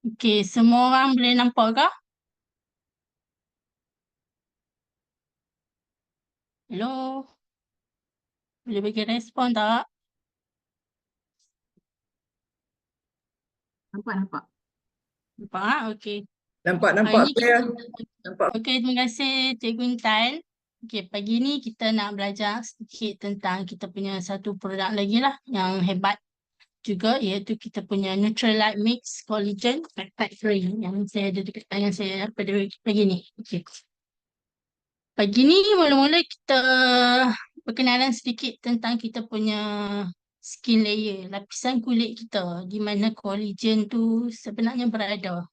Okey, semua orang boleh nampak kah? Hello, boleh bagi respon tak? Nampak, nampak. Nampak ah? Okey. Nampak, Hari nampak ni clear. kita Nampak. okey, terima kasih Cikgu Intan. Okey, pagi ni kita nak belajar sedikit tentang kita punya satu produk lagi lah yang hebat juga, iaitu kita punya Nutrilite Mix Collagen Peptide Free yang saya ada dekat tangan saya pada pagi ni. Okey. Pagi ni mula-mula kita perkenalan sedikit tentang kita punya skin layer, lapisan kulit kita, di mana collagen tu sebenarnya berada.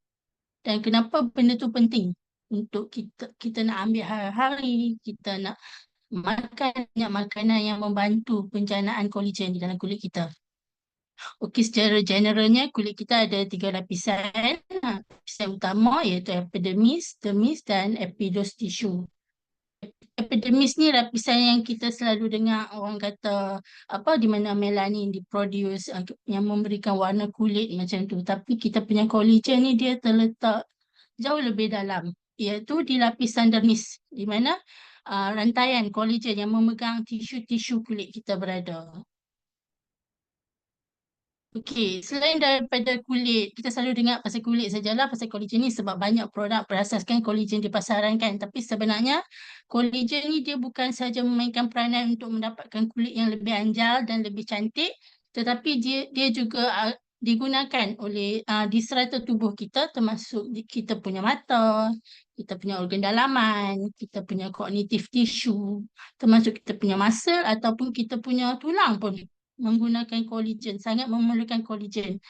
Dan kenapa benda tu penting untuk kita nak ambil hari-hari, kita nak makan banyak makanan yang membantu penjanaan collagen di dalam kulit kita. Okey, secara generalnya kulit kita ada tiga lapisan. Lapisan utama iaitu epidermis, dermis dan epidermis tissue. Epidermis ni lapisan yang kita selalu dengar orang kata apa, di mana melanin diproduce, yang memberikan warna kulit macam tu. Tapi kita punya collagen ni dia terletak jauh lebih dalam, iaitu di lapisan dermis, di mana rantaian collagen yang memegang tisu-tisu kulit kita berada. Okey, selain daripada kulit, kita selalu dengar pasal kulit sajalah, pasal collagen ni sebab banyak produk berasaskan collagen di pasaran kan. Tapi sebenarnya collagen ni dia bukan sahaja memainkan peranan untuk mendapatkan kulit yang lebih anjal dan lebih cantik, tetapi dia juga digunakan oleh di serata tubuh kita, termasuk kita punya mata, kita punya organ dalaman, kita punya cognitive tissue, termasuk kita punya muscle ataupun kita punya tulang pun menggunakan collagen, sangat memerlukan collagen.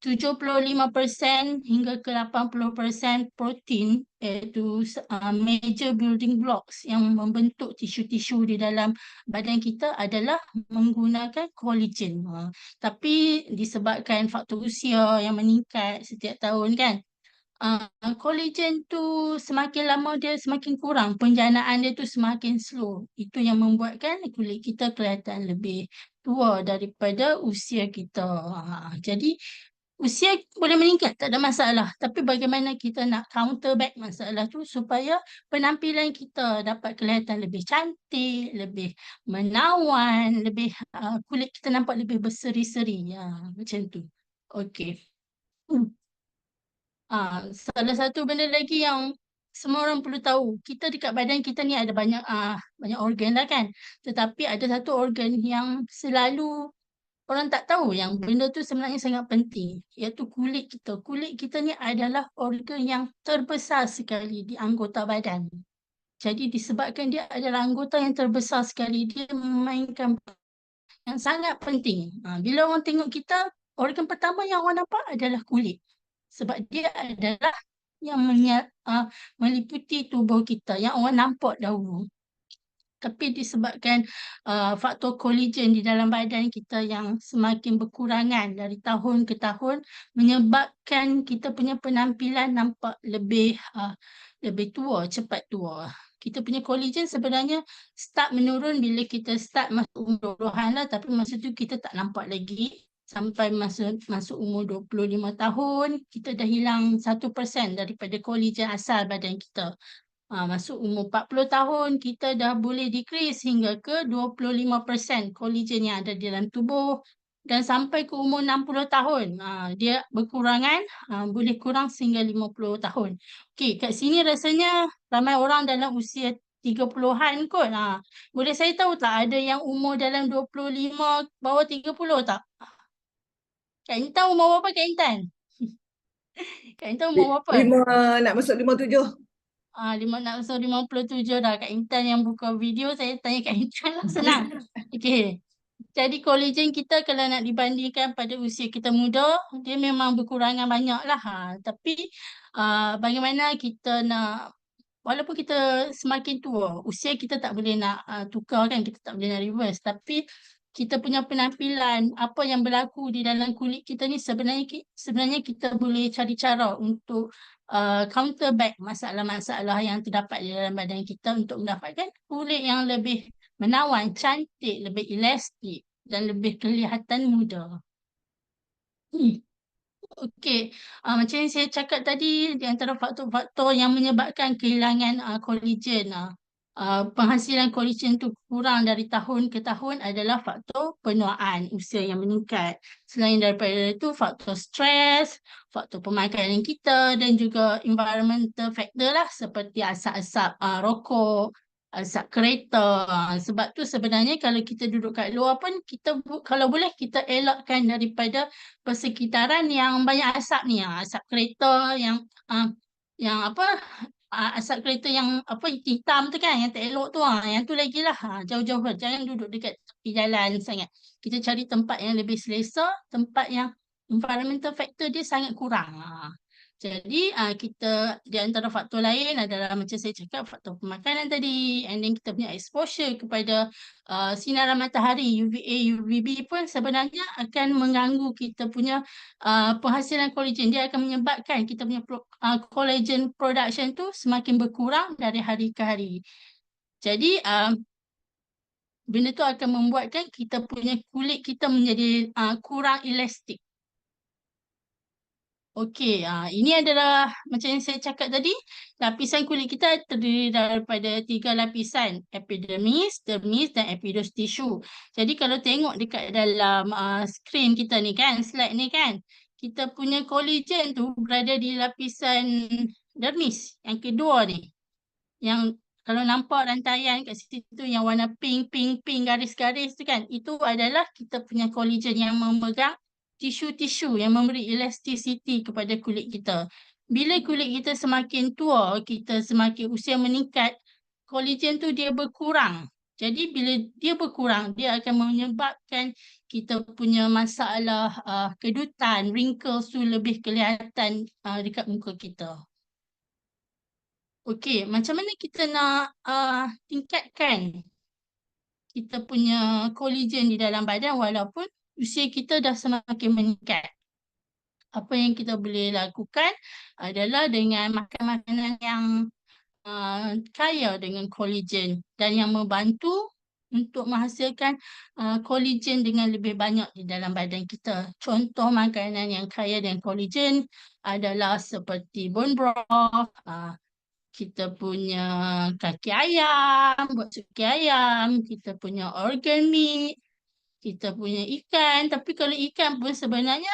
75% hingga ke 80% protein, iaitu major building blocks yang membentuk tisu-tisu di dalam badan kita adalah menggunakan collagen. Tapi disebabkan faktor usia yang meningkat setiap tahun kan, collagen tu semakin lama dia semakin kurang, penjanaan dia tu semakin slow. Itu yang membuatkan kulit kita kelihatan lebih tua daripada usia kita. Jadi usia boleh meningkat, tak ada masalah. Tapi bagaimana kita nak counter back masalah tu supaya penampilan kita dapat kelihatan lebih cantik, lebih menawan, lebih kulit kita nampak lebih berseri-seri. Macam tu. Okey. Salah satu benda lagi yang semua orang perlu tahu, kita dekat badan kita ni ada banyak organ lah kan. Tetapi ada satu organ yang selalu orang tak tahu yang benda tu sebenarnya sangat penting, iaitu kulit kita. Kulit kita ni adalah organ yang terbesar sekali di anggota badan. Jadi disebabkan dia adalah anggota yang terbesar sekali, dia memainkan yang sangat penting. Bila orang tengok kita, organ pertama yang orang nampak adalah kulit. Sebab dia adalah yang meliputi tubuh kita, yang orang nampak dahulu. Tapi disebabkan faktor collagen di dalam badan kita yang semakin berkurangan dari tahun ke tahun, menyebabkan kita punya penampilan nampak lebih tua, cepat tua. Kita punya collagen sebenarnya start menurun bila kita start masuk umur 20-an lah, tapi masa tu kita tak nampak lagi. Sampai masuk umur 25 tahun, kita dah hilang 1% daripada collagen asal badan kita. Masuk umur 40 tahun, kita dah boleh decrease hingga ke 25% collagen yang ada di dalam tubuh. Dan sampai ke umur 60 tahun, dia berkurangan, boleh kurang sehingga 50 tahun. Okey, kat sini rasanya ramai orang dalam usia 30-an kot. Boleh saya tahu tak ada yang umur dalam 25 bawah 30 tak? Kak Intan umur berapa Kak Intan? Kak Intan umur berapa? Lima, nak masuk 57. 57 dah. Kak Intan yang buka video, saya tanya Kak Intan lah, senang. Okey. Jadi collagen kita kalau nak dibandingkan pada usia kita muda, dia memang berkurangan banyak lah. Tapi bagaimana kita nak, walaupun kita semakin tua, usia kita tak boleh nak tukar kan, kita tak boleh nak reverse. Tapi kita punya penampilan, apa yang berlaku di dalam kulit kita ni sebenarnya kita boleh cari cara untuk counter back masalah-masalah yang terdapat di dalam badan kita untuk mendapatkan kulit yang lebih menawan, cantik, lebih elastik dan lebih kelihatan muda. Okey, macam yang saya cakap tadi, di antara faktor-faktor yang menyebabkan kehilangan kolagen, penghasilan kolagen tu kurang dari tahun ke tahun adalah faktor penuaan usia yang meningkat. Selain daripada itu, faktor stres, faktor pemakanan kita dan juga environmental factor lah seperti asap-asap rokok, asap kereta. Sebab tu sebenarnya kalau kita duduk kat luar pun kita kalau boleh kita elakkan daripada persekitaran yang banyak asap ni, asap kereta yang apa, asap kereta yang apa hitam tu kan, yang tak elok tu, yang tu lagilah, jauh-jauh lah, jangan duduk dekat tepi jalan sangat. Kita cari tempat yang lebih selesa, tempat yang environmental factor dia sangat kurang. Jadi kita di antara faktor lain adalah macam saya cakap faktor pemakanan tadi, and then kita punya exposure kepada sinaran matahari UVA, UVB pun sebenarnya akan mengganggu kita punya penghasilan kolagen. Dia akan menyebabkan kita punya collagen production tu semakin berkurang dari hari ke hari. Jadi benda tu akan membuatkan kita punya kulit kita menjadi kurang elastik. Okey, ini adalah macam yang saya cakap tadi, lapisan kulit kita terdiri daripada 3 lapisan, epidermis, dermis dan epidermis tissue. Jadi kalau tengok dekat dalam skrin kita ni kan, slide ni kan, kita punya kolagen tu berada di lapisan dermis, yang kedua ni. Yang kalau nampak rantaian kat situ yang warna pink, pink, pink, garis-garis tu kan, itu adalah kita punya kolagen yang memegang tisu-tisu yang memberi elasticity kepada kulit kita. Bila kulit kita semakin tua, kita semakin usia meningkat, kolagen tu dia berkurang. Jadi bila dia berkurang, dia akan menyebabkan kita punya masalah kedutan, wrinkles tu lebih kelihatan dekat muka kita. Okey, macam mana kita nak tingkatkan kita punya kolagen di dalam badan walaupun usia kita dah semakin meningkat? Apa yang kita boleh lakukan adalah dengan makan makanan yang kaya dengan kolagen dan yang membantu untuk menghasilkan kolagen dengan lebih banyak di dalam badan kita. Contoh makanan yang kaya dengan kolagen adalah seperti bone broth, kita punya kaki ayam, buat sup kaki ayam, kita punya organ meat, kita punya ikan. Tapi kalau ikan pun sebenarnya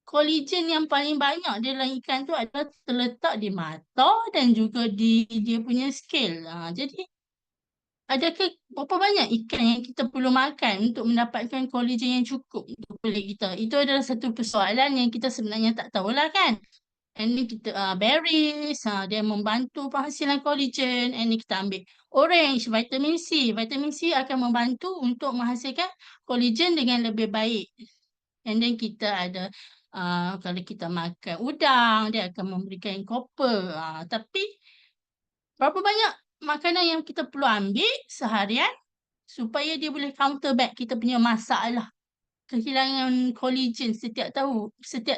kolagen yang paling banyak di dalam ikan tu adalah terletak di mata dan juga di dia punya scale. Jadi adakah berapa banyak ikan yang kita perlu makan untuk mendapatkan kolagen yang cukup untuk kulit kita? Itu adalah satu persoalan yang kita sebenarnya tak tahulah kan. And ni kita berries, dia membantu penghasilan kolagen. And ni kita ambil orange, vitamin C. Vitamin C akan membantu untuk menghasilkan kolagen dengan lebih baik. And then kita ada kalau kita makan udang, dia akan memberikan copper. Tapi berapa banyak makanan yang kita perlu ambil seharian supaya dia boleh counterback kita punya masalah kehilangan kolagen setiap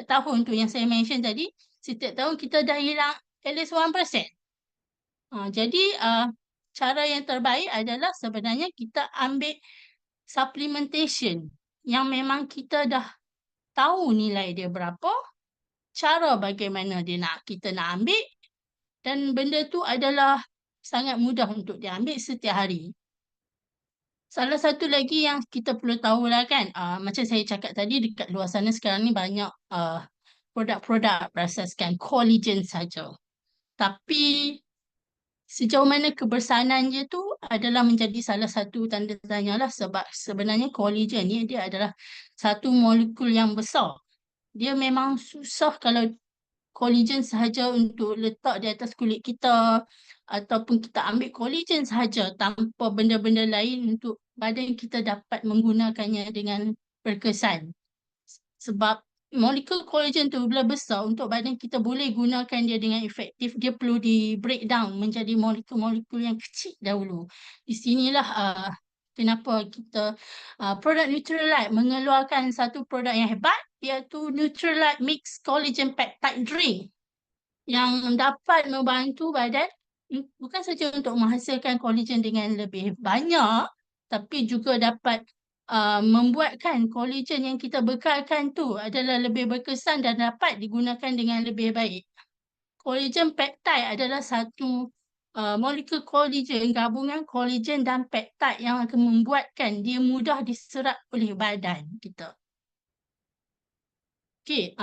tahun tu yang saya mention tadi, setiap tahun kita dah hilang at least 1%. Jadi cara yang terbaik adalah sebenarnya kita ambil supplementation yang memang kita dah tahu nilai dia berapa, cara bagaimana kita nak ambil, dan benda tu adalah sangat mudah untuk diambil setiap hari. Salah satu lagi yang kita perlu tahulah kan, macam saya cakap tadi, dekat luar sana sekarang ni banyak produk-produk berasaskan kolagen saja. Tapi sejauh mana kebersanan dia tu adalah menjadi salah satu tanda tanya lah, sebab sebenarnya kolagen ni dia adalah satu molekul yang besar. Dia memang susah kalau kolagen sahaja untuk letak di atas kulit kita, ataupun kita ambil kolagen sahaja tanpa benda-benda lain untuk badan kita dapat menggunakannya dengan berkesan. Sebab molekul kolagen tu bila besar, untuk badan kita boleh gunakan dia dengan efektif, dia perlu di breakdown menjadi molekul-molekul yang kecil dahulu. Di sinilah kenapa kita produk Nutrilite mengeluarkan satu produk yang hebat, iaitu Nutrilite Mix Collagen Peptide Drink, yang dapat membantu badan bukan saja untuk menghasilkan kolagen dengan lebih banyak, tapi juga dapat membuatkan kolagen yang kita bekalkan tu adalah lebih berkesan dan dapat digunakan dengan lebih baik. Kolagen peptide adalah satu molekul kolagen, gabungan kolagen dan peptide yang akan membuatkan dia mudah diserap oleh badan kita. Okey,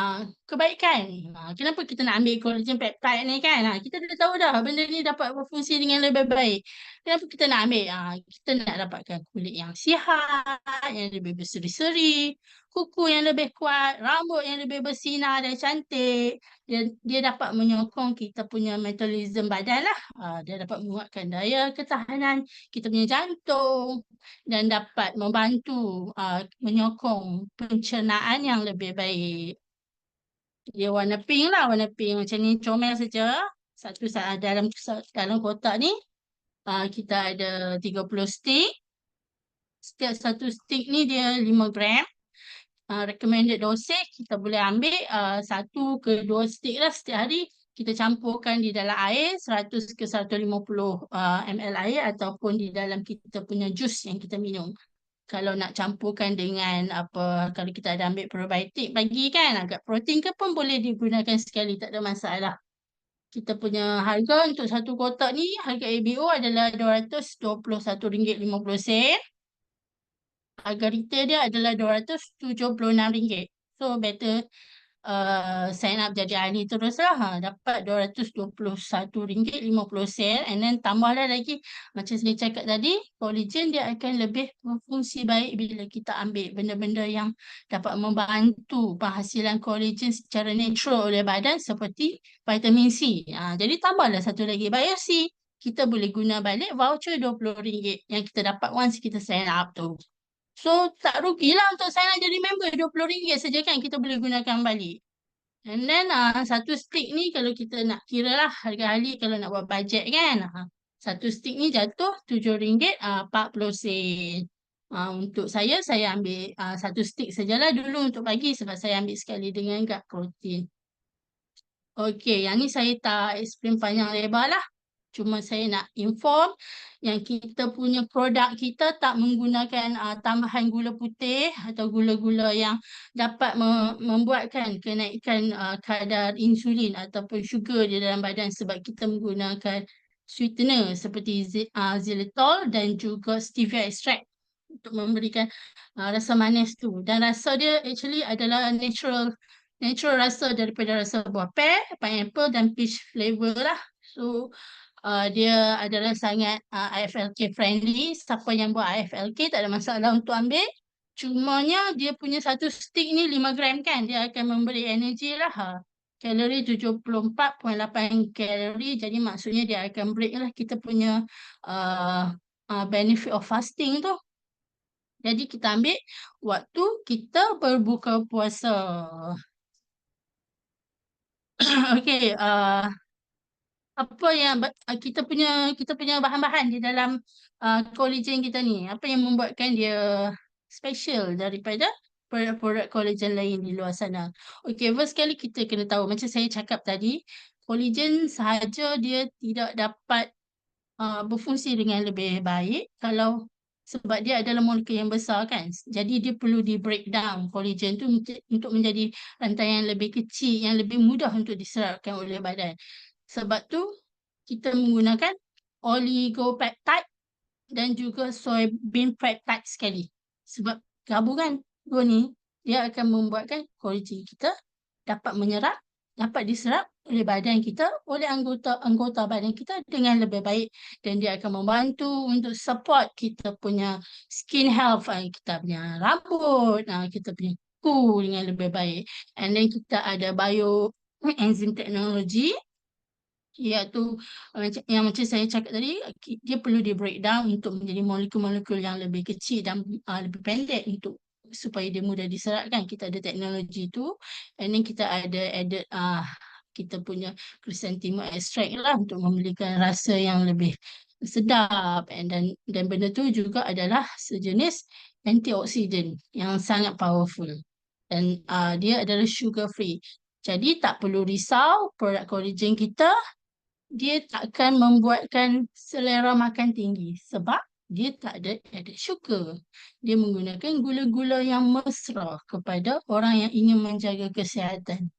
kebaikan. Kenapa kita nak ambil collagen peptide ni kan? Kita dah tahu dah benda ni dapat berfungsi dengan lebih baik. Kenapa kita nak ambil? Kita nak dapatkan kulit yang sihat, yang lebih berseri-seri, kuku yang lebih kuat, rambut yang lebih bersinar dan cantik. Dia dapat menyokong kita punya metabolism badan lah. Dia dapat menguatkan daya ketahanan kita punya jantung dan dapat membantu menyokong pencernaan yang lebih baik. Dia warna pink lah, warna pink macam ni comel saja. Dalam kotak ni kita ada 30 stick. Setiap satu stick ni dia 5 gram. Recommended dosage kita boleh ambil 1 ke 2 stick lah setiap hari. Kita campurkan di dalam air 100 ke 150 ml air ataupun di dalam kita punya jus yang kita minum. Kalau nak campurkan dengan kalau kita ada ambil probiotik pagi kan, agak protein ke pun boleh digunakan sekali, tak ada masalah. Kita punya harga untuk satu kotak ni, harga ABO adalah RM221.50. Harga retail dia adalah RM276. So better sign up jadi ahli terus lah. Dapat RM221.50. And then tambahlah lagi, macam saya cakap tadi, collagen dia akan lebih berfungsi baik bila kita ambil benda-benda yang dapat membantu penghasilan collagen secara natural oleh badan seperti vitamin C. Jadi tambahlah satu lagi BioC. Kita boleh guna balik voucher RM20 yang kita dapat once kita sign up tu. So, tak rugilah untuk sign up jadi member. RM20 saja kan kita boleh gunakan balik. And then satu stick ni kalau kita nak kira lah harga ahli kalau nak buat bajet kan. Satu stick ni jatuh RM7.40. Untuk saya ambil satu stick sajalah dulu untuk pagi sebab saya ambil sekali dengan gut protein. Okey, yang ni saya tak explain panjang lebar lah. Cuma saya nak inform yang kita punya produk kita tak menggunakan tambahan gula putih atau gula-gula yang dapat membuatkan kenaikan kadar insulin ataupun sugar di dalam badan sebab kita menggunakan sweetener seperti xylitol dan juga stevia extract untuk memberikan rasa manis tu. Dan rasa dia actually adalah natural rasa daripada rasa buah pear, pineapple dan peach flavor lah. So dia adalah sangat IFLK friendly. Siapa yang buat IFLK tak ada masalah untuk ambil. Cumanya dia punya satu stick ni 5 gram kan. Dia akan memberi energi lah. Kalori 74.8 kalori. Jadi maksudnya dia akan break lah kita punya benefit of fasting tu. Jadi kita ambil waktu kita berbuka puasa. Okay. Apa yang kita punya bahan-bahan di dalam collagen kita ni, apa yang membuatkan dia special daripada produk-produk collagen lain di luar sana. Okey, first sekali kita kena tahu macam saya cakap tadi, collagen sahaja dia tidak dapat berfungsi dengan lebih baik kalau sebab dia adalah molekul yang besar kan. Jadi dia perlu di breakdown collagen tu untuk menjadi rantai yang lebih kecil, yang lebih mudah untuk diserapkan oleh badan. Sebab tu kita menggunakan oligopeptide dan juga soybean peptide sekali. Sebab gabungan dua ni dia akan membuatkan collagen kita dapat menyerap, dapat diserap oleh badan kita, oleh anggota badan kita dengan lebih baik dan dia akan membantu untuk support kita punya skin health, kita punya rambut, kita punya kuku dengan lebih baik. And then kita ada bioenzyme technology iaitu yang macam saya cakap tadi, dia perlu di breakdown untuk menjadi molekul-molekul yang lebih kecil dan lebih pendek untuk supaya dia mudah diserapkan. Kita ada teknologi tu and then kita ada added kita punya chrysanthemum extract lah untuk memberikan rasa yang lebih sedap dan benda tu juga adalah sejenis antioksidan yang sangat powerful dan dia adalah sugar free. Jadi tak perlu risau produk collagen kita dia takkan membuatkan selera makan tinggi sebab dia tak ada added sugar. Dia menggunakan gula-gula yang mesra kepada orang yang ingin menjaga kesihatan.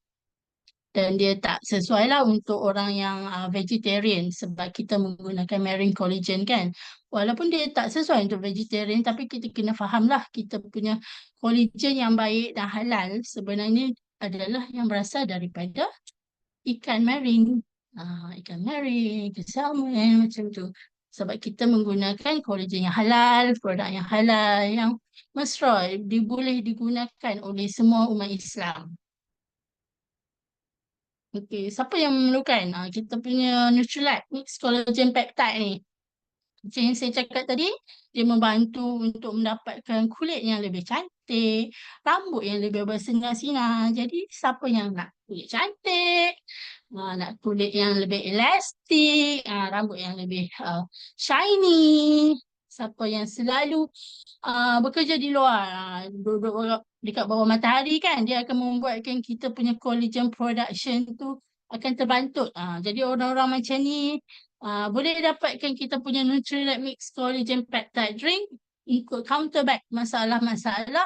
Dan dia tak sesuai lah untuk orang yang vegetarian sebab kita menggunakan marine collagen kan. Walaupun dia tak sesuai untuk vegetarian tapi kita kena faham lah kita punya collagen yang baik dan halal sebenarnya adalah yang berasal daripada ikan marine. Ikan marine, ikan salmon macam tu. Sebab kita menggunakan collagen yang halal, produk yang halal, yang mesra, boleh digunakan oleh semua umat Islam. Okey, siapa yang memerlukan? Kita punya Nutrilite Mix Collagen Peptide ni. Macam yang saya cakap tadi, dia membantu untuk mendapatkan kulit yang lebih cantik, rambut yang lebih bersinar-sinar. Jadi, siapa yang nak kulit cantik, nak kulit yang lebih elastik, rambut yang lebih shiny, siapa yang selalu bekerja di luar, duduk dekat bawah matahari kan, dia akan membuatkan kita punya collagen production tu akan terbantut. Jadi orang-orang macam ni boleh dapatkan kita punya Nutrilite Mix Collagen Peptide Drink ikut counterback masalah-masalah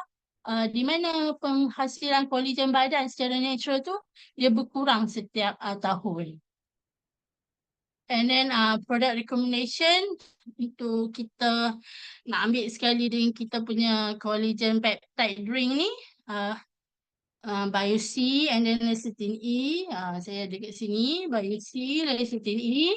di mana penghasilan collagen badan secara natural tu dia berkurang setiap tahun. And then product recommendation untuk kita nak ambil sekali dengan kita punya collagen peptide drink ni Bio-C and then lecithin E. Saya ada kat sini Bio-C, lecithin E.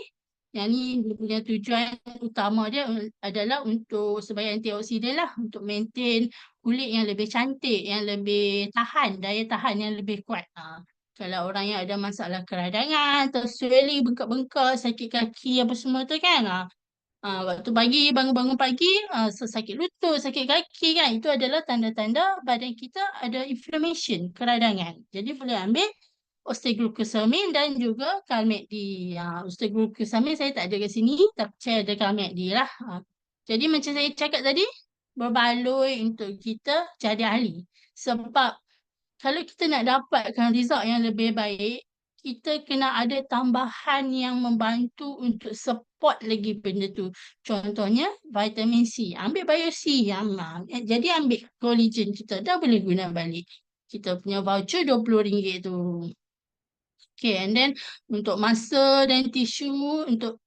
Yang ni dia punya tujuan utama dia adalah untuk sebagai antioksidan lah, untuk maintain kulit yang lebih cantik, yang lebih tahan, daya tahan yang lebih kuat. Kalau orang yang ada masalah keradangan atau swelling, bengkak-bengkak, sakit kaki apa semua tu kan. Waktu pagi, bangun-bangun pagi, sakit lutut, sakit kaki kan. Itu adalah tanda-tanda badan kita ada inflammation, keradangan. Jadi boleh ambil osteoglucosamine dan juga Calmette D. Osteoglucosamine saya tak ada kat sini, tapi saya ada Calmette D lah. Jadi macam saya cakap tadi, berbaloi untuk kita jadi ahli. Sebab kalau kita nak dapatkan result yang lebih baik, kita kena ada tambahan yang membantu untuk support lagi benda tu. Contohnya vitamin C. Ambil Bio-C. Jadi ambil collagen kita. Dah boleh guna balik. Kita punya voucher RM20 tu. Okay, and then untuk masa dan tisu untuk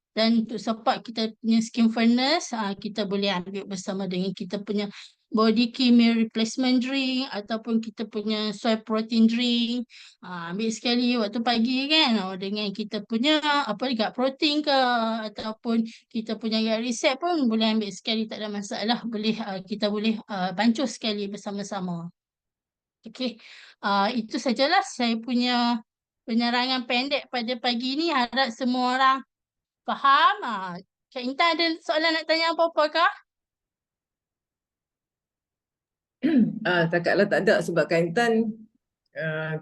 support kita punya skin fairness, kita boleh ambil bersama dengan kita punya body chemia replacement drink ataupun kita punya soy protein drink. Ambil sekali waktu pagi kan, dengan kita punya gut protein ke ataupun kita punya gut reset pun boleh ambil sekali, tak ada masalah. Kita boleh bancuh sekali bersama-sama. Okey, itu sajalah saya punya penerangan pendek pada pagi ni. Harap semua orang faham. Kak Intan ada soalan nak tanya apa-apa kah? Setakat lah tak ada sebab Kaintan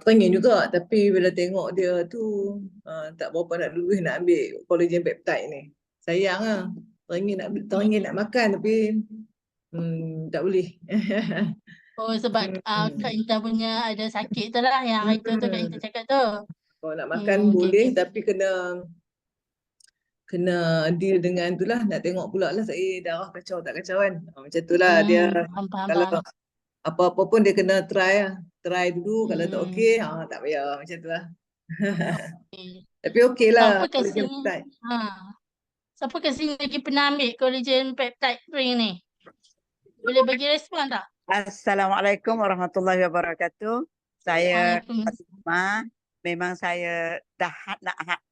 teringin juga, tapi bila tengok dia tu tak berapa nak lulus nak ambil collagen peptide ni. Sayang lah. Teringin nak makan tapi tak boleh. Oh, sebab Kak Intan punya ada sakit tu lah yang hari tu Kak Intan cakap tu. Kalau nak makan boleh, tapi kena deal dengan tu lah. Nak tengok pula lah saya darah kacau tak kacau kan. Macam tu lah dia. Kalau Faham. apa-apa pun dia kena try lah. Try dulu, kalau tak okey, tak payah. Macam tu lah. Tapi okey lah. Siapa kat sini? Siapa kat sini lagi pernah ambil collagen peptide drink ni? Boleh bagi respon tak? Assalamualaikum warahmatullahi wabarakatuh. Saya Waalaikumsalam. Fatimah. Memang saya dah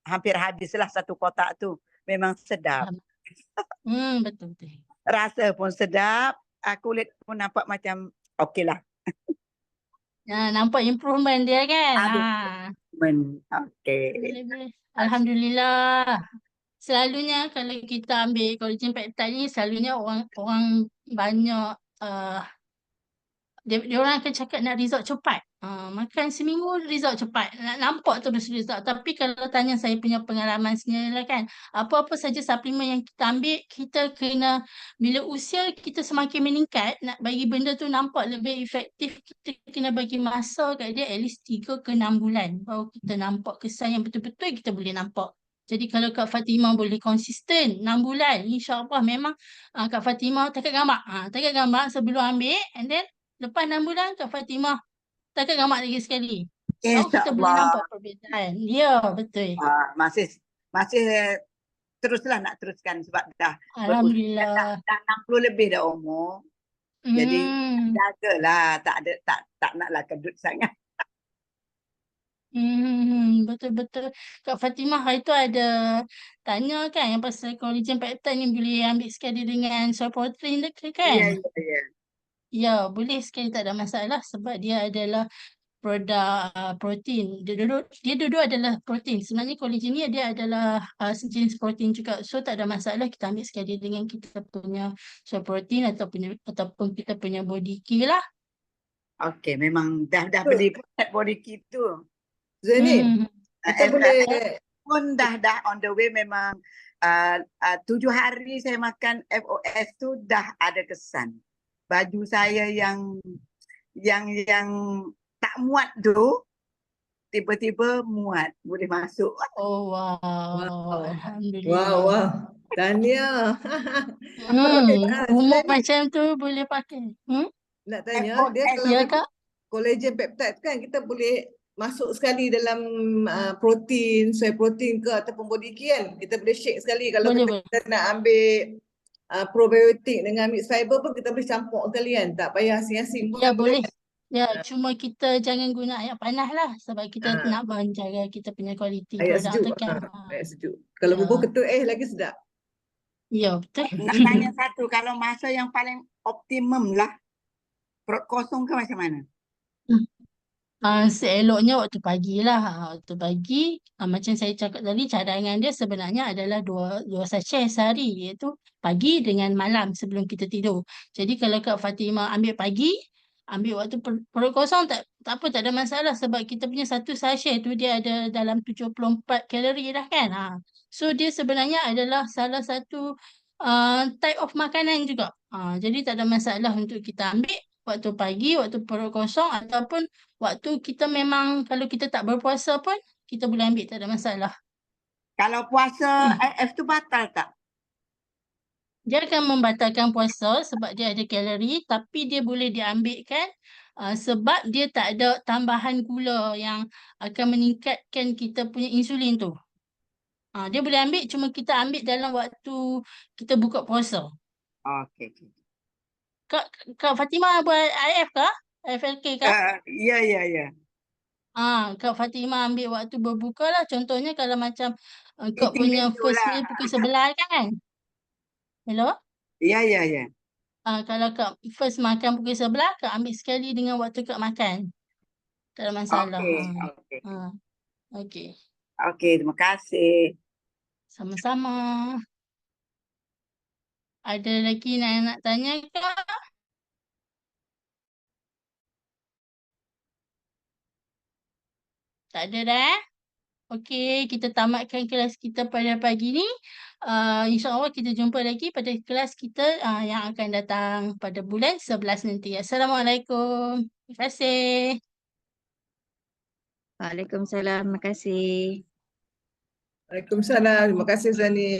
hampir habislah satu kotak tu. Memang sedap. Betul. Rasa pun sedap. Kulit pun nampak macam okey lah. Nampak improvement dia kan? Okey. Boleh. Alhamdulillah. Selalunya kalau kita ambil collagen peptide ni, selalunya orang banyak dia orang akan cakap nak result cepat. Makan seminggu result cepat. Nak nampak terus result. Tapi kalau tanya saya punya pengalaman sendiri lah kan, apa-apa saja suplemen yang kita ambil, kita kena, bila usia kita semakin meningkat, nak bagi benda tu nampak lebih efektif, kita kena bagi masa kat dia at least 3 ke 6 bulan. Baru kita nampak kesan yang betul-betul kita boleh nampak Jadi kalau Kak Fatimah boleh konsisten 6 bulan, insya-Allah memang Kak Fatimah takat gambar. Takat gambar sebelum ambil, and then lepas 6 bulan Kak Fatimah takat gambar lagi sekali. Baru kita boleh InsyaAllah. nampak perbezaan. Ya, betul. Masih teruslah nak teruskan sebab dah berusia Alhamdulillah. dah 60 lebih dah umur. Jadi jagalah, tak naklah kedut sangat. Betul-betul. Kak Fatimah hari tu ada tanya kan yang pasal collagen peptide ni boleh ambil sekali dengan soy protein ke Ya, kan? ya, ya. Ya, boleh sekali, tak ada masalah sebab dia adalah produk protein. Dia duduk adalah protein. Sebenarnya collagen ni dia adalah sejenis protein juga. So tak ada masalah kita ambil sekali dengan kita punya soy protein ataupun kita punya body care lah. Okey, memang dah Betul. beli set body kit tu. Zaini, Hmm. kita boleh Pun dah on the way memang 7 hari saya makan FOS tu dah ada kesan. Baju saya yang tak muat tu tiba-tiba muat, boleh masuk. Oh wow, Wow. Alhamdulillah. Wow. Tahniah. Umur Zaini, macam tu boleh pakai. nak tanya, dia FOS. kalau Ya macam Kak? collagen peptide kan kita boleh masuk sekali dalam protein, soy protein ke ataupun body care kan. Kita boleh shake sekali kalau Boleh. kita nak ambil probiotik dengan mixed fiber pun kita boleh campur sekali kan. Tak payah asing-asing pun Ya kan boleh. boleh. Ya, cuma kita jangan guna air panas lah sebab kita Ah. nak menjaga kita punya kualiti Air produk sejuk. tu kan. Air sejuk. Kalau Ya. bubur ketul lagi sedap. Ya, betul. Nak tanya satu, kalau masa yang paling optimum lah, perut kosong ke macam mana? Seeloknya waktu pagi lah. Waktu pagi, macam saya cakap tadi, cadangan dia sebenarnya adalah dua sachet sehari, iaitu pagi dengan malam sebelum kita tidur. Jadi kalau Kak Fatimah ambil pagi, ambil waktu perut kosong, tak apa, tak ada masalah sebab kita punya satu sachet tu dia ada dalam 74 kalori dah kan. So dia sebenarnya adalah salah satu type of makanan juga. Jadi tak ada masalah untuk kita ambil waktu pagi, waktu perut kosong ataupun waktu kita memang kalau kita tak berpuasa pun kita boleh ambil, tak ada masalah. Kalau puasa IF tu batal tak? Dia akan membatalkan puasa sebab dia ada kalori, tapi dia boleh diambilkan sebab dia tak ada tambahan gula yang akan meningkatkan kita punya insulin tu. Dia boleh ambil, cuma kita ambil dalam waktu kita buka puasa. Okey. Kak Fatimah buat IF kah? FLK kah? Ya. Kak Fatimah ambil waktu berbuka lah. Contohnya kalau macam Kak Eating punya menu first lah. meal pukul 11 kan? Hello? Ya. Kalau Kak first makan pukul 11, Kak ambil sekali dengan waktu Kak makan. Tak ada masalah. Okey. Okey. Okey, terima kasih. Sama-sama. Ada lagi nak tanya Kak? Tak ada dah? Okey, kita tamatkan kelas kita pada pagi ni. InsyaAllah kita jumpa lagi pada kelas kita yang akan datang pada bulan 11 nanti. Assalamualaikum. Terima kasih. Waalaikumsalam. Terima kasih. Waalaikumsalam. Terima kasih Zani.